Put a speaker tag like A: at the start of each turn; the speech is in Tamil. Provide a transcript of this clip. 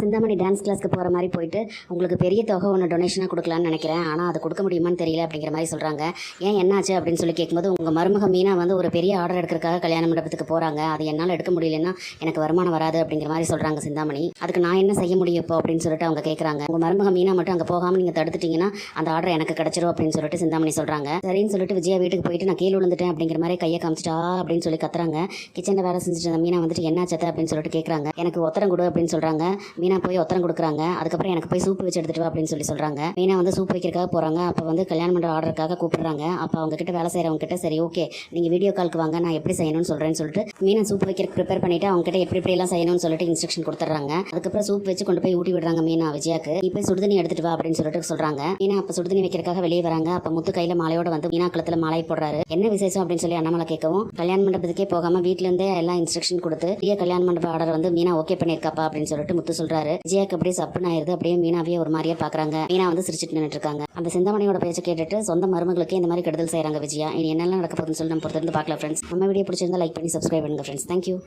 A: சிந்தாமணி டான்ஸ் கிளாஸ்க்கு போகிற மாதிரி போயிட்டு உங்களுக்கு பெரிய தொகை ஒன்று டொனேஷனாக கொடுக்கலான்னு நினைக்கிறேன், ஆனால் அது கொடுக்க முடியுமான்னு தெரியல அப்படிங்கிற மாதிரி சொல்கிறாங்க. ஏன் என்னாச்சு அப்படின்னு சொல்லி கேட்கும்போது, உங்கள் மருமக மீனா வந்து ஒரு பெரிய ஆர்டர் எடுக்கிறதுக்காக கல்யாண மண்டபத்துக்கு போகிறாங்க, அது என்னால் எடுக்க முடியலன்னா எனக்கு வருமானம் வராது அப்படிங்கிற மாதிரி சொல்கிறாங்க சிந்தாமணி. அதுக்கு நான் என்ன செய்ய முடியும் இப்போ அப்படின்னு சொல்லிட்டு அவங்க கேட்குறாங்க. உங்கள் மருமக மீனா மட்டும் அங்கே போகாமல் நீங்கள் தடுத்துட்டீங்கன்னா அந்த ஆர்டர் எனக்கு கிடச்சிரும் அப்படின்னு சொல்லிட்டு சிந்தாமணி சொல்கிறாங்க. சரின்னு சொல்லிட்டு விஜயா வீட்டுக்கு போயிட்டு நான் கீழே விழுந்துட்டேன் அப்படிங்கிற மாதிரி கையை காமிச்சிட்டா அப்படின்னு சொல்லி கத்துறாங்க. கிச்சனில் வேலை செஞ்சுட்டு இருந்த மீனா வந்துட்டு என்ன சத்த அப்படின்னு சொல்லிட்டு கேட்குறாங்க. எனக்கு ஒத்தரம் கொடு அப்படின்னு சொல்கிறாங்க. மீனா போய் ஒத்தரம் கொடுக்குறாங்க. அதுக்கப்புறம் எனக்கு போய் சூப்பு வச்சு எடுத்துட்டு வா அப்படின்னு சொல்லி சொல்கிறாங்க. மீனா வந்து சூப் வைக்கிறதுக்காக போகிறாங்க. அப்போ வந்து கல்யாணம் பண்ணுற ஆர்டருக்காக கூப்பிடுறாங்க. அப்போ அவங்க கிட்ட வேலை செய்கிறவங்க கிட்ட சரி ஓகே நீங்கள் வீடியோ காலுக்கு வாங்க, நான் எப்படி செய்யணும்னு சொல்கிறேன்னு சொல்லிட்டு மீனா சூப் வைக்கிறதுக்கு ப்ரிப்பேர் பண்ணிவிட்டு அவங்க கிட்ட எப்படிலாம் செய்யணும்னு சொல்லிட்டு இன்ஸ்ட்ரக்ஷன் கொடுத்துட்றாங்க. அதுக்கப்புறம் சூப் வச்சு கொண்டு போய் ஊட்டி விடுறாங்க மீனா விஜயாக்கு. இப்போ சுடுதண்ணி எடுத்துட்டு வா அப்படின்னு சொல்லிட்டு சொல்கிறாங்க. மீனா அப்போ சுடுதண்ணி வைக்கிறதுக்காக வெளியே வராங்க. அப்போ முத்து கையில் மாலையோட வந்து மீனா கழுத்தில் மாலை போடுறாரு. என்ன விசேஷம் அப்படின்னு சொல்லி அண்ணாமலை கேட்கவும், கல்யாண மண்டபத்துக்கே போகாமல் வீட்டிலேருந்தே எல்லாம் இன்ஸ்ட்ரக்ஷன் கொடுத்து கல்யாண மண்டப ஆர்டர் வந்து மீனா ஓகே பண்ணியிருக்காப்பா அப்படின்னு சொல்லிட்டு முத்து சொல்கிறாரு. விஜயாக்கு அப்படியே சப்புன்னு ஆயிருது. அப்படியே மீனாவே ஒரு மாதிரியே பார்க்குறாங்க. மீனா வந்து சிரிச்சிட்டு நின்றுட்டு இருக்காங்க. அந்த சிந்தாமணியோட பேச்சை கேட்டுட்டு சொந்த மருமகளுக்கு இந்த மாதிரி கெடுதல் செய்கிறாங்க விஜயா. இனி என்னெல்லாம் நடக்க போகுதுன்னு சொல்லி நம்ம பொறுத்திருந்து பார்க்கலாம் ஃப்ரெண்ட்ஸ். நம்ம வீடியோ பிடிச்சிருந்தா லைக் பண்ணி சப்ஸ்கிரைப் பண்ணுங்க ஃப்ரெண்ட்ஸ். தேங்க்யூ.